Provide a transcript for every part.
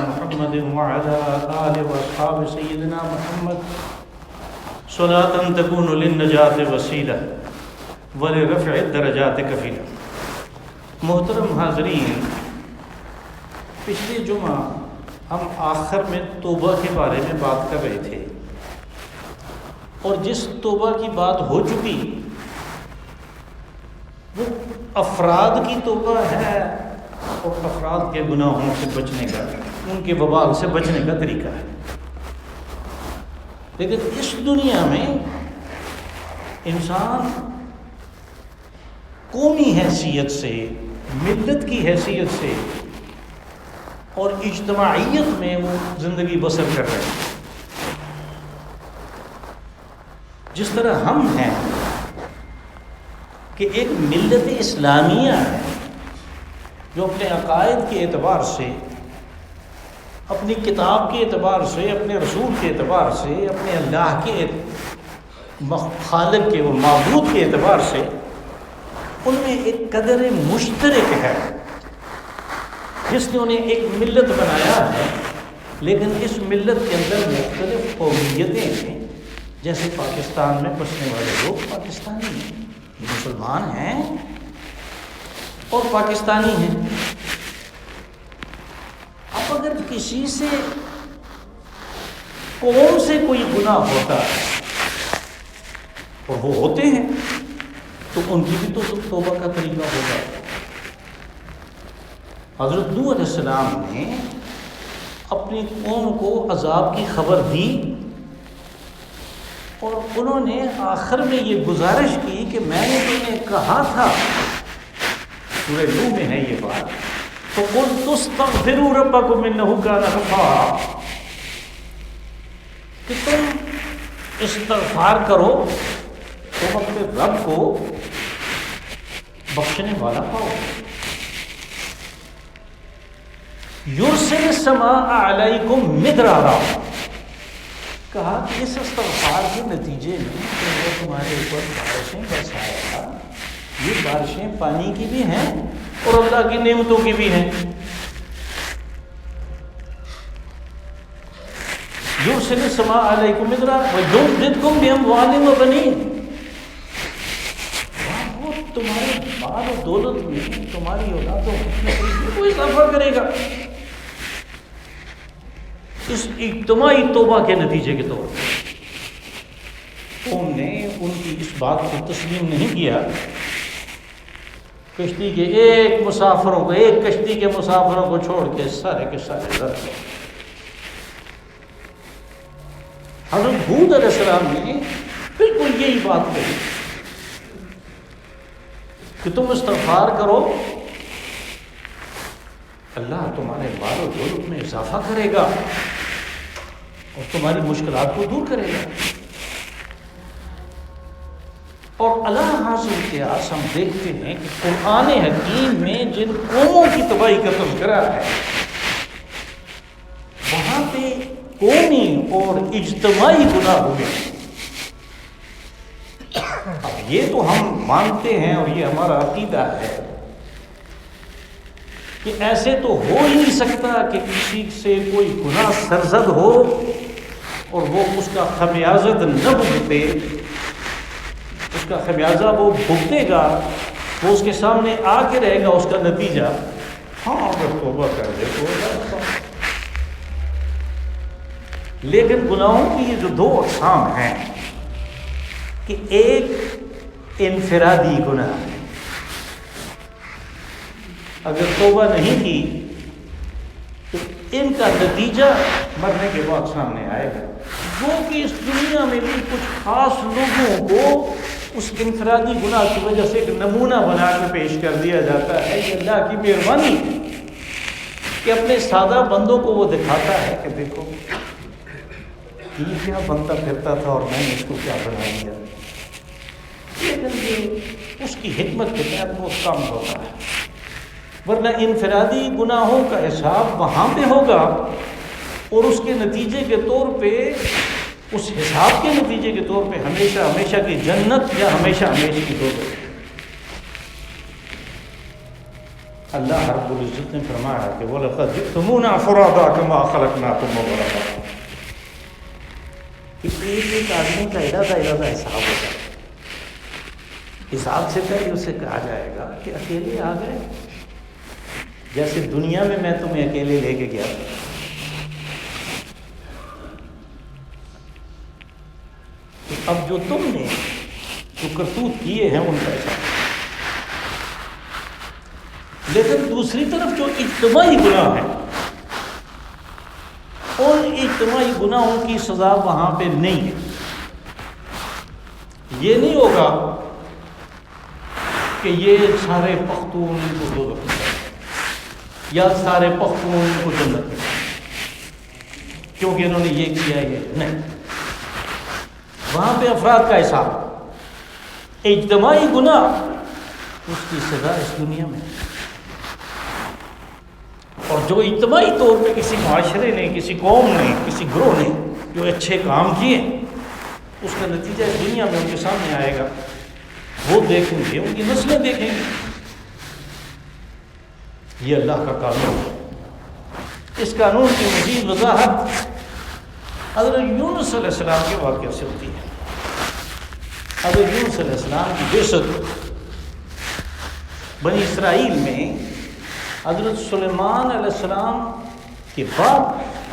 محمد وعلى آل وأصحاب سيدنا محمد صلاة تكون للنجاة وسيلة ولرفع الدرجات کفیلہ۔ محترم حاضرین، پچھلے جمعہ ہم آخر میں توبہ کے بارے میں بات کر رہے تھے، اور جس توبہ کی بات ہو چکی وہ افراد کی توبہ ہے، اور افراد کے گناہوں سے بچنے کا، ان کے وبال سے بچنے کا طریقہ ہے۔ لیکن اس دنیا میں انسان قومی حیثیت سے، ملت کی حیثیت سے اور اجتماعیت میں وہ زندگی بسر کر رہے ہیں۔ جس طرح ہم ہیں کہ ایک ملت اسلامیہ ہے جو اپنے عقائد کے اعتبار سے، اپنی کتاب کے اعتبار سے، اپنے رسول کے اعتبار سے، اپنے اللہ کے خالق کے و معبود کے اعتبار سے ان میں ایک قدر مشترک ہے جس نے انہیں ایک ملت بنایا ہے۔ لیکن اس ملت کے اندر مختلف قومیتیں ہیں۔ جیسے پاکستان میں بسنے والے لوگ پاکستانی ہیں، مسلمان ہیں اور پاکستانی ہیں۔ اب اگر کسی سے قوم سے کوئی گناہ ہوتا ہے اور وہ ہوتے ہیں تو ان کی بھی تو توبہ کا طریقہ ہوگا۔ حضرت نوح علیہ السلام نے اپنی قوم کو عذاب کی خبر دی، اور انہوں نے آخر میں یہ گزارش کی کہ میں نے تمہیں کہا تھا، سورہ نوح میں ہے یہ بات، تو قُلْتُ اسْتَغْفِرُوا رَبَّكُمْ إِنَّهُ كَانَ غَفَّارًا، کہ تم استغفار کرو، تم اپنے رب کو بخشنے والا پاؤ۔ يُرْسِلِ السَّمَاءَ عَلَيْكُمْ مِدْرَارًا، کہا کہ اس استغفار کے نتیجے میں وہ تمہارے اوپر بارشیں برسائے گا۔ یہ بارشیں پانی کی بھی ہیں اور اللہ کی نعمتوں کی بھی ہیں۔ یرسل السماء علیکم مدرارا ویمددکم باموال وبنین، وہ تمہارے مال و دولت میں، تمہاری اولادوں میں کوئی اضافہ کرے گا، اس اجتماعی توبہ کے نتیجے کے طور پر۔ قوم نے ان کی اس بات کو تسلیم نہیں کیا۔ کشتی کے ایک کشتی کے مسافروں کو چھوڑ کے سارے کے سارے رد ہو۔ حضرت ہود علیہ السلام نے بالکل یہی بات کہی کہ تم استغفار کرو، اللہ تمہارے مال و دولت میں اضافہ کرے گا اور تمہاری مشکلات کو دور کرے گا۔ اور اللہ حاصل قیاس ہم دیکھتے ہیں کہ قرآن حکیم میں جن قوموں کی تباہی کا تذکرہ ہے، وہاں پہ قومی اور اجتماعی گناہ ہوئے۔ اب یہ تو ہم مانتے ہیں اور یہ ہمارا عقیدہ ہے کہ ایسے تو ہو ہی نہیں سکتا کہ کسی سے کوئی گناہ سرزد ہو اور وہ اس کا خمیازت نہ بھگتے، اس کا خمیازہ وہ بھگتے گا، وہ اس کے سامنے آ کے رہے گا، اس کا نتیجہ ہاں اگر توبہ کر دے تو ہو جائے گا۔ لیکن گناہوں کی یہ جو دو اقسام ہیں کہ ایک انفرادی گناہ ہے، اگر توبہ نہیں کی تو ان کا نتیجہ مرنے کے بعد سامنے آئے گا، وہ کہ اس دنیا میں بھی کچھ خاص لوگوں کو اس انفرادی گناہ کی وجہ سے ایک نمونہ بنا کے پیش کر دیا جاتا ہے۔ یہ اللہ کی مہربانی کہ اپنے سادہ بندوں کو وہ دکھاتا ہے کہ دیکھو یہ کیا بنتا پھرتا تھا اور میں نے اس کو کیا بنا دیا۔ لیکن یہ اس کی حکمت کے تحت وہ کام ہوتا ہے، ورنہ انفرادی گناہوں کا حساب وہاں پہ ہوگا اور اس کے نتیجے کے طور پہ، اس حساب کے نتیجے کے طور پہ ہمیشہ ہمیشہ کی جنت یا ہمیشہ ہمیشہ کی دوزخ۔ اللہ رب العزت نے فرمایا کہ وَلَقَدْ جِئْتُمُونَا فُرَادَىٰ كَمَا خَلَقْنَاكُمْ أَوَّلَ مَرَّةٍ، کہ ایک آدمی کا ارادہ حساب ہوتا ہے. حساب سے پہلے اسے کہا جائے گا کہ اکیلے آ گئے، جیسے دنیا میں تمہیں اکیلے لے کے گیا. اب جو تم نے جو کرتوت کیے ہیں ان کا حساب. لیکن دوسری طرف جو اجتماعی گناہ ہے، ان اجتماعی گناہوں کی سزا وہاں پہ نہیں ہے. یہ نہیں ہوگا کہ یہ سارے پختون ان کو دوزخ میں یا سارے پختون ان کو جنت میں کیونکہ انہوں نے یہ کیا یہ نہیں. وہاں پہ افراد کا حساب. اجتماعی گناہ اس کی سزا اس دنیا میں. اور جو اجتماعی طور پہ کسی معاشرے نے، کسی قوم نے، کسی گروہ نے جو اچھے کام کیے، اس کا نتیجہ اس دنیا میں ان کے سامنے آئے گا. وہ دیکھیں گے، ان کی نسلیں دیکھیں گے. یہ اللہ کا قانون ہے. اس قانون کی مزید وضاحت حضرت یونس علیہ السلام کے واقعہ سے ہوتی ہے. حضرت یونس علیہ السلام کی بعثت بنی اسرائیل میں حضرت سلیمان علیہ السلام کے بعد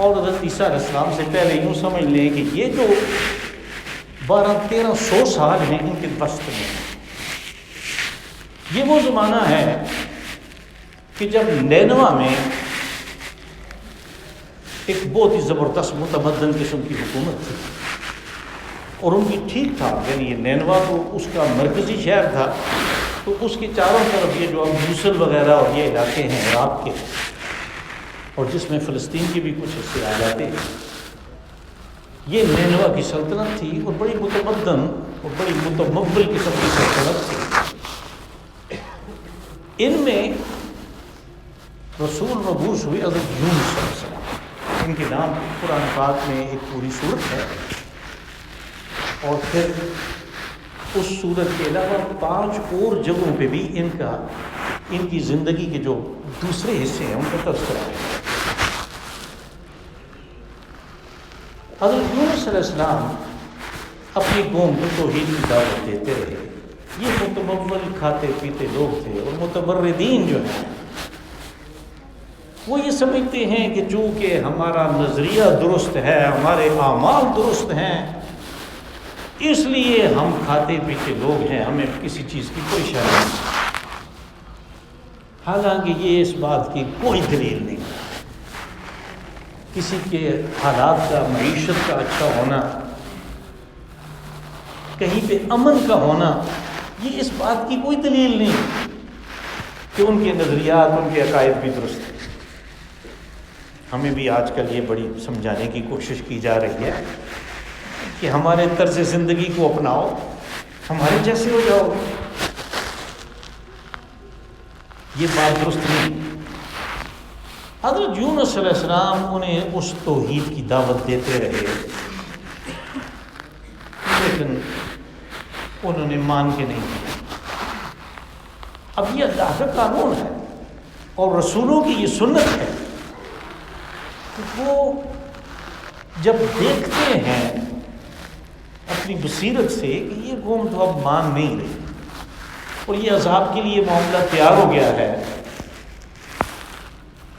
اور حضرت عیسیٰ علیہ السلام سے پہلے یوں سمجھ لیں کہ یہ جو 1200-1300 سال ہیں ان کے وسط میں. یہ وہ زمانہ ہے کہ جب نینوا میں ایک بہت ہی زبردست متمدن قسم کی حکومت تھی، اور ان کی ٹھیک ٹھاک، یعنی یہ نینوا تو اس کا مرکزی شہر تھا، تو اس کے چاروں طرف یہ جو اب موصل وغیرہ اور یہ علاقے ہیں عراق کے، اور جس میں فلسطین کے بھی کچھ حصے آ جاتے ہیں، یہ نینوا کی سلطنت تھی اور بڑی متمدن اور بڑی متمول قسم کی سلطنت تھی. ان میں رسول مبعوث ہوئے حضرت یونس علیہ السلام. ان کے نام قرآن پاک میں ایک پوری سورت ہے، اور پھر اس سورت کے علاوہ 5 اور جگہوں پہ بھی ان کی زندگی کے جو دوسرے حصے ہیں ان کا تذکرہ ہے. حضرت یونس علیہ السلام اپنی قوم کو توحید کی دعوت دیتے رہے. یہ متمول کھاتے پیتے لوگ تھے، اور متمردین جو ہیں وہ یہ سمجھتے ہیں کہ چونکہ ہمارا نظریہ درست ہے، ہمارے اعمال درست ہیں، اس لیے ہم کھاتے پیتے لوگ ہیں، ہمیں کسی چیز کی کوئی شرم نہیں. حالانکہ یہ اس بات کی کوئی دلیل نہیں. کسی کے حالات کا، معیشت کا اچھا ہونا، کہیں پہ امن کا ہونا، یہ اس بات کی کوئی دلیل نہیں کہ ان کے نظریات، ان کے عقائد بھی درست ہیں. ہمیں بھی آج کل یہ بڑی سمجھانے کی کوشش کی جا رہی ہے کہ ہمارے طرز زندگی کو اپناؤ، ہمارے جیسے ہو جاؤ. یہ بات درست نہیں. حضرت یونس علیہ السلام انہیں اس توحید کی دعوت دیتے رہے، لیکن انہوں نے مان کے نہیں کیا. اب یہ اللہ کا قانون ہے اور رسولوں کی یہ سنت ہے کہ وہ جب دیکھتے ہیں اپنی بصیرت سے کہ یہ قوم تو اب مان نہیں رہی اور یہ عذاب کے لیے معاملہ تیار ہو گیا ہے،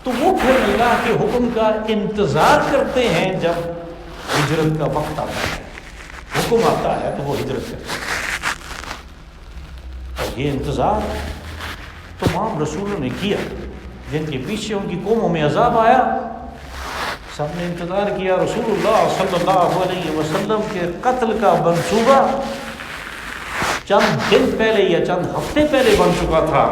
تو وہ پھر اللہ کے حکم کا انتظار کرتے ہیں. جب ہجرت کا وقت آتا ہے، حکم آتا ہے، تو وہ ہجرت کرتے ہیں. اور یہ انتظار تمام رسولوں نے کیا. جن کے پیچھے ان کی قوموں میں عذاب آیا، سب نے انتظار کیا. رسول اللہ صلی اللہ علیہ وسلم کے قتل کا منصوبہ چند دن پہلے یا چند ہفتے پہلے بن چکا تھا،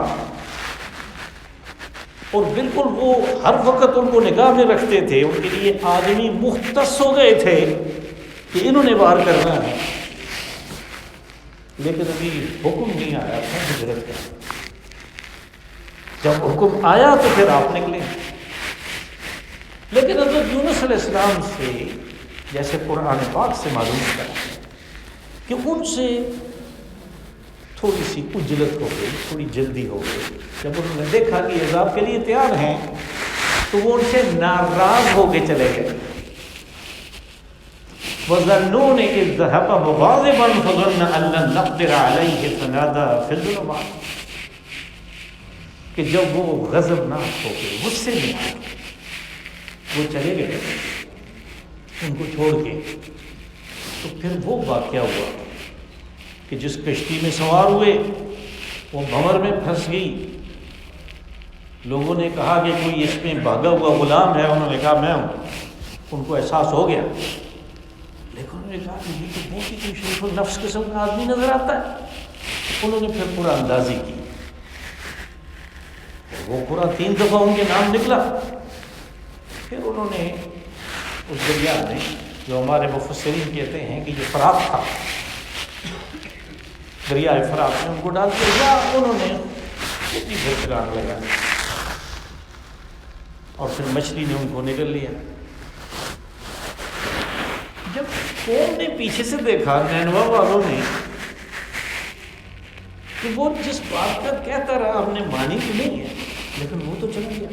اور بالکل وہ ہر وقت ان کو نگاہ میں رکھتے تھے. ان کے لیے آدمی مختص ہو گئے تھے کہ انہوں نے وار کرنا ہے، لیکن ابھی حکم نہیں آیا تھا ہجرت کا. جب حکم آیا تو پھر آپ نکلے. لیکن حضرت یونس علیہ السلام سے، جیسے قرآن پاک سے معلوم ہوتا ہے کہ ان سے تھوڑی سی عجلت ہو گئی، تھوڑی جلدی ہو گئی. جب انہوں نے دیکھا کہ عذاب کے لیے تیار ہیں تو وہ ان سے ناراض ہو کے چلے گئے. وَظَنُّونِ إِذْ ذَهَبَ مُغَاضِبًا فَظَنَّ أَن لَّن نَّقْدِرَ عَلَيْهِ فَنَادَىٰ فِي الظُّلُمَاتِ. کہ جب وہ غضبناک ہو کے غصے میں آئے وہ چلے گئے ان کو چھوڑ کے، تو پھر وہ واقعہ ہوا کہ جس کشتی میں سوار ہوئے وہ بھنور میں پھنس گئی. لوگوں نے کہا کہ کوئی اس میں بھاگا ہوا غلام ہے، انہوں نے کہا میں ہوں. ان کو احساس ہو گیا، لیکن انہوں نے کہا کہ یہ تو بہت ہی شریف النفس قسم کا آدمی نظر آتا ہے. انہوں نے پھر پورا اندازی کی، وہ پورا 3 دفعہ ان کے نام نکلا. پھر انہوں نے اس دریا میں، جو ہمارے مفسرین کہتے ہیں کہ یہ فرات تھا، دریائے فرات میں ان کو ڈال دیا. انہوں نے اتنی پھر چلان لگا اور پھر مچھلی نے ان کو نگل لیا. جب قوم نے پیچھے سے دیکھا، نینوا والوں نے، کہ وہ جس بات کا کہتا رہا ہم نے مانی تو نہیں ہے، لیکن وہ تو چلا گیا.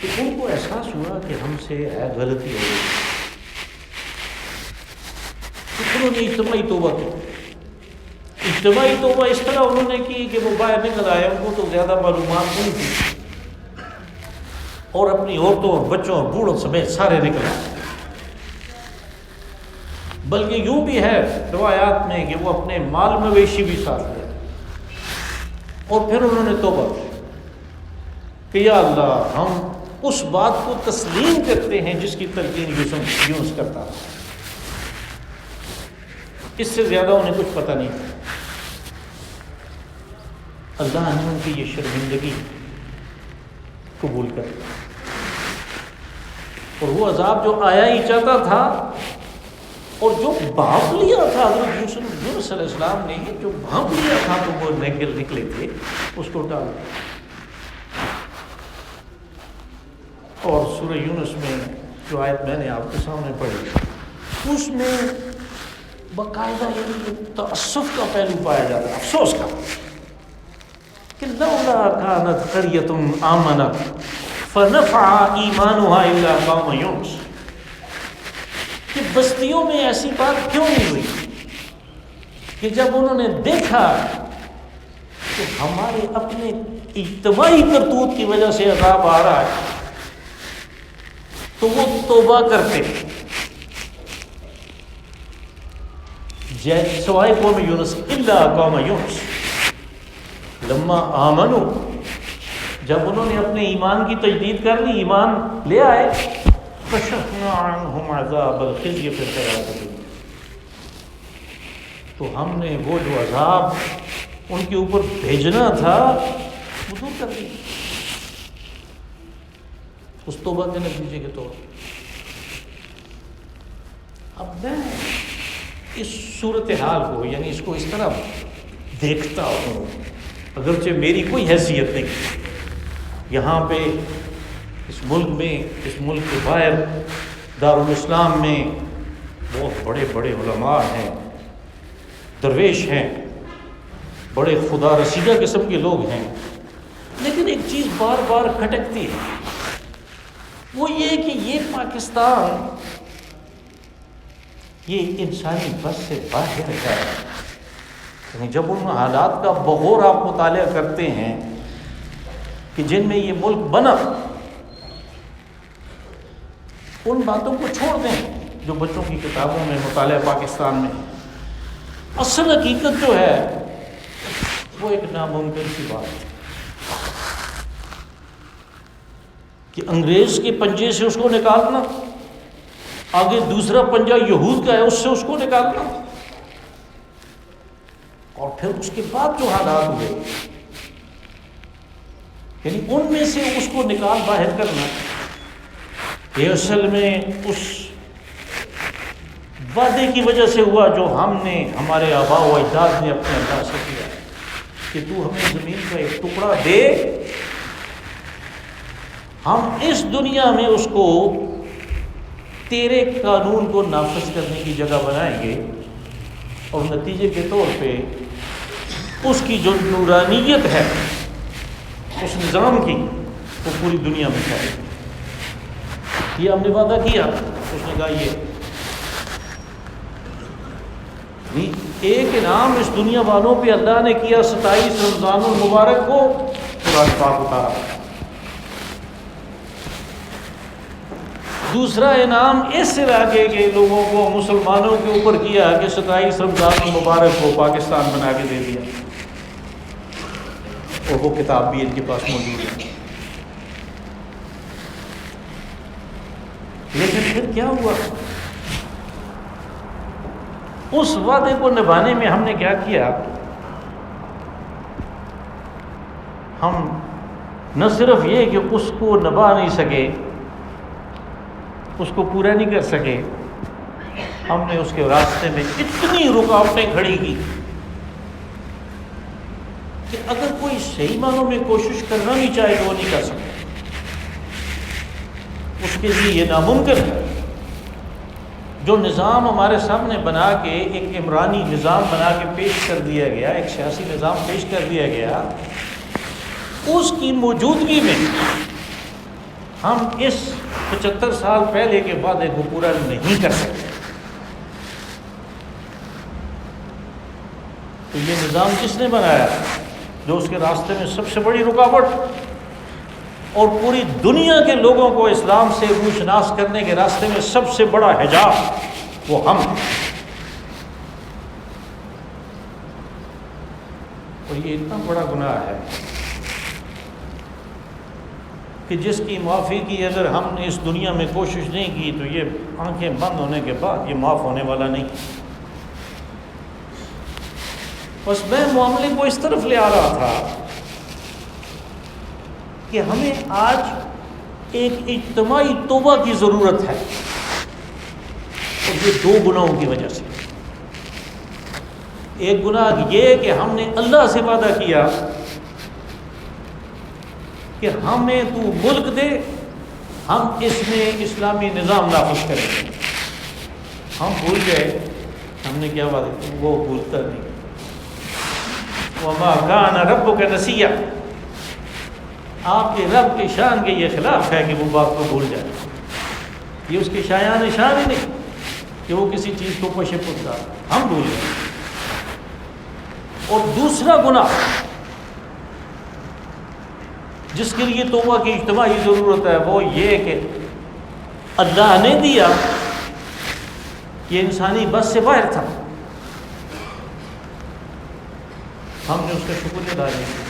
تو ان کو احساس ہوا کہ ہم سے غلطی ہو گئی. تو انہوں نے اجتماعی توبہ کی. اجتماعی توبہ اس طرح انہوں نے کی کہ وہ باہر نکل آئے، ان کو تو زیادہ معلومات نہیں تھی، اور اپنی عورتوں اور بچوں اور بوڑھوں سمیت سارے نکل آئے. بلکہ یوں بھی ہے روایات میں کہ وہ اپنے مال مویشی بھی ساتھ لے. اور پھر انہوں نے توبہ کی کہ یا اللہ ہم اس بات کو تسلیم کرتے ہیں جس کی تلقین یونس کرتا تھا. اس سے زیادہ انہیں کچھ پتہ نہیں تھا. اللہ نے ان کی یہ شرمندگی قبول کر لیا، اور وہ عذاب جو آیا ہی چاہتا تھا اور جو بھانپ لیا تھا حضرت یونس علیہ السلام نے، جو بھانپ لیا تھا تو وہ نکلے تھے، اس کو ٹال دیا. اور سورہ یونس میں جو آیت میں نے آپ کے سامنے پڑھی، اس میں باقاعدہ یعنی تأسف کا پہلو پایا جاتا ہے، افسوس کا، کہ لولا کانت قریۃ آمنت فنفعها ایمانها الا قوم یونس. کہ بستیوں میں ایسی بات کیوں نہیں ہوئی کہ جب انہوں نے دیکھا کہ ہمارے اپنے اجتماعی کرتوت کی وجہ سے عذاب آ رہا ہے تو وہ توبہ کرتے. سوائے قوم یونس الا قوم یونس لما آمنوا، جب انہوں نے اپنے ایمان کی تجدید کر لی، ایمان لے آئے، کشفنا عنہم عذاب الخزي فی الحیاۃ الدنیا، تو ہم نے وہ جو عذاب ان کے اوپر بھیجنا تھا وہ دور کر دیا اس توبہ کے نتیجے کے طور پر. اب میں اس صورتحال کو، یعنی اس کو اس طرح دیکھتا ہوں، اگرچہ میری کوئی حیثیت نہیں یہاں پہ اس ملک میں، اس ملک کے باہر دارالاسلام میں بہت بڑے بڑے علماء ہیں، درویش ہیں، بڑے خدا رسیدہ قسم کے لوگ ہیں، لیکن ایک چیز بار بار کھٹکتی ہے، وہ یہ کہ یہ پاکستان یہ انسانی بس سے باہر ہے. یعنی جب ان حالات کا بغور آپ مطالعہ کرتے ہیں کہ جن میں یہ ملک بنا، ان باتوں کو چھوڑ دیں جو بچوں کی کتابوں میں مطالعہ پاکستان میں. اصل حقیقت جو ہے وہ ایک ناممکن سی بات ہے کہ انگریز کے پنجے سے اس کو نکالنا، آگے دوسرا پنجہ یہود کا ہے اس سے اس کو نکالنا، اور پھر اس کے بعد جو حالات ہوئے یعنی ان میں سے اس کو نکال باہر کرنا، یہ اصل میں اس وعدے کی وجہ سے ہوا جو ہم نے، ہمارے آباء و اجداد نے اپنے اللہ سے کیا کہ تو ہمیں زمین کا ایک ٹکڑا دے، ہم اس دنیا میں اس کو تیرے قانون کو نافذ کرنے کی جگہ بنائیں گے، اور نتیجے کے طور پہ اس کی جو نورانیت ہے اس نظام کی، وہ پوری دنیا میں پھیلے۔ یہ ہم نے وعدہ کیا، اس نے کہا یہ ایک انعام اس دنیا والوں پہ اللہ نے کیا 27 رمضان المبارک کو قرآن پاک اتارا۔ دوسرا انعام اس علاقے کے لوگوں کو، مسلمانوں کے اوپر کیا کہ 27 رمضان المبارک کو پاکستان بنا کے دے دیا، اور وہ کتاب بھی ان کے پاس موجود ہے۔ لیکن پھر کیا ہوا؟ اس وعدے کو نبھانے میں ہم نے کیا کیا؟ ہم نہ صرف یہ کہ اس کو نبھا نہیں سکے، اس کو پورا نہیں کر سکے، ہم نے اس کے راستے میں اتنی رکاوٹیں کھڑی کی کہ اگر کوئی صحیح معنوں میں کوشش کرنا بھی چاہے تو وہ نہیں کر سکتا، اس کے لیے یہ ناممکن ہے۔ جو نظام ہمارے سامنے بنا کے، ایک عمرانی نظام بنا کے پیش کر دیا گیا، ایک سیاسی نظام پیش کر دیا گیا، اس کی موجودگی میں ہم اس 75 سال پہلے کے وعدے کو پورا نہیں کر سکتے۔ تو یہ نظام کس نے بنایا؟ جو اس کے راستے میں سب سے بڑی رکاوٹ اور پوری دنیا کے لوگوں کو اسلام سے روشناس کرنے کے راستے میں سب سے بڑا حجاب، وہ ہم ہیں۔ اور یہ اتنا بڑا گناہ ہے کہ جس کی معافی کی اگر ہم نے اس دنیا میں کوشش نہیں کی تو یہ آنکھیں بند ہونے کے بعد یہ معاف ہونے والا نہیں۔ بس میں معاملے کو اس طرف لے آ رہا تھا کہ ہمیں آج ایک اجتماعی توبہ کی ضرورت ہے، اور یہ دو گناہوں کی وجہ سے۔ ایک گناہ یہ کہ ہم نے اللہ سے وعدہ کیا کہ ہمیں تو ملک دے، ہم اس میں اسلامی نظام نافذ کریں گے۔ ہم بھول گئے ہم نے کیا وعدہ کیا، وہ بھولتا نہیں۔ وَمَا كَانَ رَبُّكَ نَسِيًّا، آپ کے رب کے شان کے یہ خلاف ہے کہ وہ بات کو بھول جائے۔ یہ اس کے شایان شان ہی نہیں کہ وہ کسی چیز کو پشے پوچھتا، ہم بھول گئے۔ اور دوسرا گناہ جس کے لیے توبہ کی اجتماعی ضرورت ہے وہ یہ کہ اللہ نے دیا، یہ انسانی بس سے باہر تھا، ہم نے اس کا شکر ادا نہیں کیا۔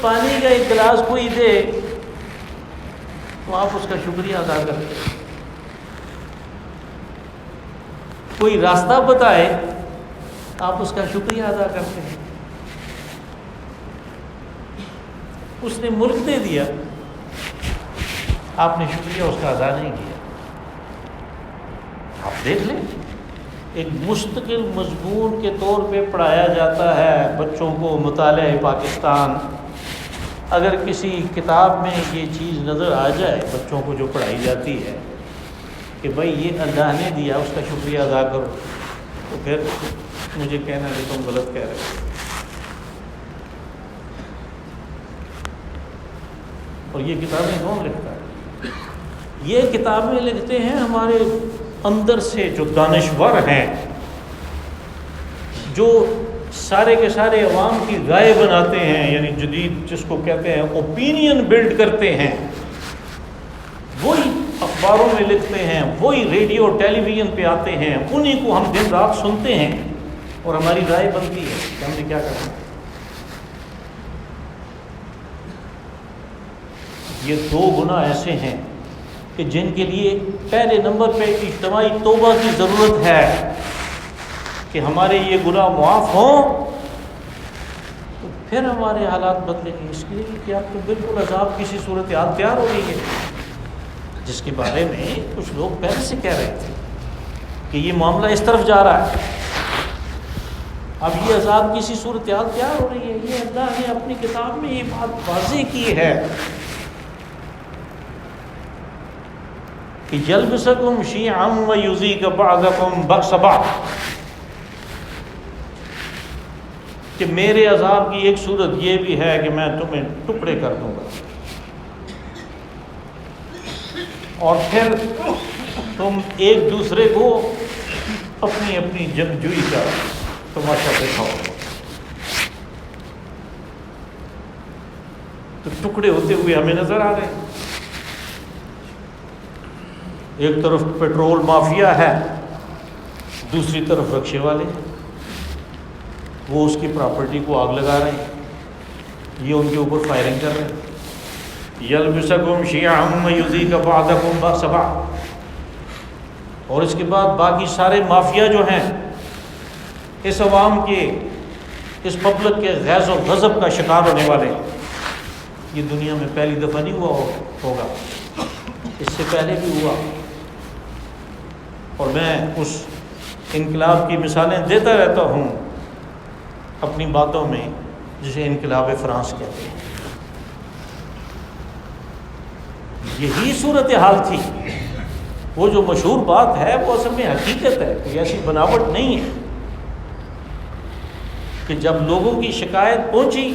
پانی کا ایک گلاس کوئی دے تو آپ اس کا شکریہ ادا کرتے ہیں، کوئی راستہ بتائے آپ اس کا شکریہ ادا کرتے ہیں۔ اس نے ملک دے دیا، آپ نے شکریہ اس کا ادا نہیں کیا۔ آپ دیکھ لیں، ایک مستقل مضمون کے طور پہ پڑھایا جاتا ہے بچوں کو مطالعہ پاکستان۔ اگر کسی کتاب میں یہ چیز نظر آ جائے بچوں کو جو پڑھائی جاتی ہے کہ بھائی یہ اللہ نے دیا، اس کا شکریہ ادا کرو، تو پھر مجھے کہنا کہ تم غلط کہہ رہے ہو۔ اور یہ کتابیں کون لکھتا ہے؟ یہ کتابیں لکھتے ہیں ہمارے اندر سے جو دانشور ہیں، جو سارے کے سارے عوام کی رائے بناتے ہیں، یعنی جدید جس کو کہتے ہیں اوپینین بلڈ کرتے ہیں، وہی اخباروں میں لکھتے ہیں، وہی ریڈیو ٹیلی ویژن پہ آتے ہیں، انہی کو ہم دن رات سنتے ہیں اور ہماری رائے بنتی ہے کہ ہم نے کیا کرنا ہے۔ یہ دو گناہ ایسے ہیں کہ جن کے لیے پہلے نمبر پہ اجتماعی توبہ کی ضرورت ہے کہ ہمارے یہ گناہ معاف ہوں، تو پھر ہمارے حالات بدلیں گے۔ اس لیے کہ آپ کو بالکل عذاب کسی صورتحال تیار ہو گئی ہے جس کے بارے میں کچھ لوگ پہلے سے کہہ رہے تھے کہ یہ معاملہ اس طرف جا رہا ہے۔ اب یہ عذاب کسی صورتحال تیار ہو رہی ہے۔ یہ اللہ نے اپنی کتاب میں یہ بات واضح کی ہے کہ یلبسکم شیعا ویذیق بعضکم بأس بعض، کہ میرے عذاب کی ایک صورت یہ بھی ہے کہ میں تمہیں ٹکڑے کر دوں گا، اور پھر تم ایک دوسرے کو اپنی اپنی جنگجوئی کا تماشا دکھاؤ گے۔ تو ٹکڑے ہوتے ہوئے ہمیں نظر آ رہے ہیں، ایک طرف پیٹرول مافیا ہے، دوسری طرف رکشے والے، وہ اس کی پراپرٹی کو آگ لگا رہے ہیں، یہ ان کے اوپر فائرنگ کر رہے ہیں۔ یلبسکم شیعا ویذیق بعضکم بأس بعض، اور اس کے بعد باقی سارے مافیا جو ہیں اس عوام کے، اس پبلک کے غیظ و غضب کا شکار ہونے والے ہیں۔ یہ دنیا میں پہلی دفعہ نہیں ہوا ہوگا، اس سے پہلے بھی ہوا، اور میں اس انقلاب کی مثالیں دیتا رہتا ہوں اپنی باتوں میں، جسے انقلاب فرانس کہتے ہیں۔ یہی صورتحال تھی۔ وہ جو مشہور بات ہے وہ اصل میں حقیقت ہے، کوئی ایسی بناوٹ نہیں ہے، کہ جب لوگوں کی شکایت پہنچی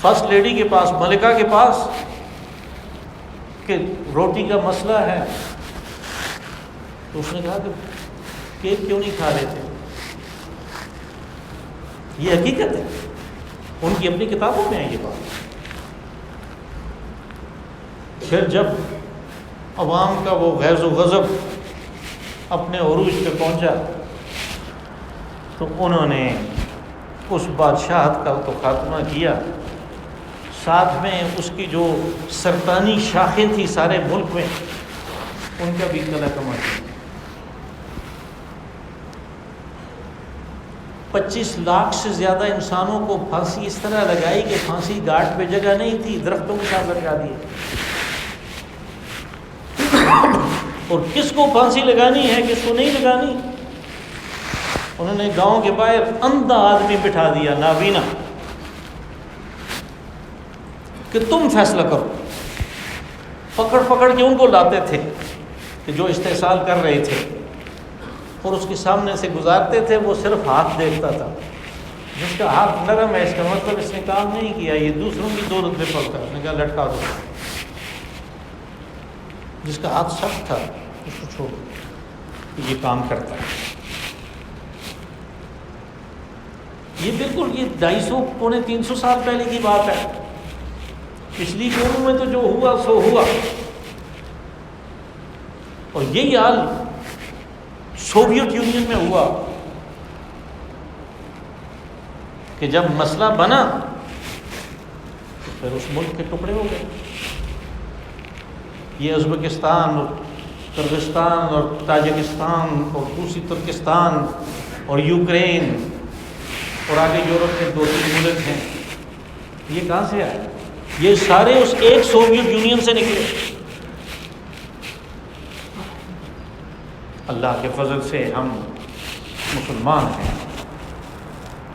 فرسٹ لیڈی کے پاس، ملکہ کے پاس، کہ روٹی کا مسئلہ ہے، تو اس نے کہا کہ کیک کیوں نہیں کھا رہے تھے؟ یہ حقیقت ہے، ان کی اپنی کتابوں میں ہے یہ بات۔ پھر جب عوام کا وہ غیظ و غضب اپنے عروج پہ پہنچا تو انہوں نے اس بادشاہت کا تو خاتمہ کیا، ساتھ میں اس کی جو سرطانی شاخیں تھیں سارے ملک میں، ان کا بھی قلع کما کیا۔ 25 لاکھ سے زیادہ انسانوں کو پھانسی اس طرح لگائی کہ پھانسی گھاٹ پہ جگہ نہیں تھی، درختوں کے ساتھ لٹکا دیے۔ اور کس کو پھانسی لگانی ہے، کس کو نہیں لگانی، انہوں نے گاؤں کے باہر اندھا آدمی بٹھا دیا، نابینا، کہ تم فیصلہ کرو۔ پکڑ پکڑ کے ان کو لاتے تھے کہ جو استحصال کر رہے تھے، اور اس کے سامنے سے گزارتے تھے، وہ صرف ہاتھ دیکھتا تھا، جس کا ہاتھ نرم ہے اس کا مطلب اس نے کام نہیں کیا، یہ دوسروں کی دولت میں پڑتا ہے، اس نے کہا لٹکا دو۔ جس کا ہاتھ سخت تھا اس کو چھوڑ دو، یہ کام کرتا ہے۔ یہ بالکل یہ 250 پونے 300 سال پہلے کی بات ہے۔ پچھلی قرون میں تو جو ہوا سو ہوا، اور یہی حال سوویت یونین میں ہوا کہ جب مسئلہ بنا تو پھر اس ملک کے ٹکڑے ہو گئے۔ یہ ازبکستان اور کرغزستان اور تاجکستان اور دوسری ترکستان اور یوکرین اور آگے یورپ کے 2-3 ملک ہیں، یہ کہاں سے آئے؟ یہ سارے اس ایک سوویت یونین سے نکلے۔ اللہ کے فضل سے ہم مسلمان ہیں،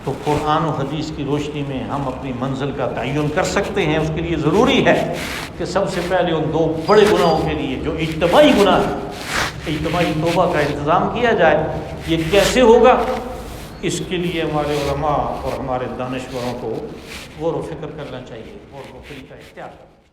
تو قرآن و حدیث کی روشنی میں ہم اپنی منزل کا تعین کر سکتے ہیں۔ اس کے لیے ضروری ہے کہ سب سے پہلے ان 2 بڑے گناہوں کے لیے جو اجتماعی گناہ ہے، اجتماعی توبہ کا انتظام کیا جائے۔ یہ کیسے ہوگا؟ اس کے لیے ہمارے علماء اور ہمارے دانشوروں کو غور و فکر کرنا چاہیے اور وہ طریقہ اختیار کرنا چاہیے۔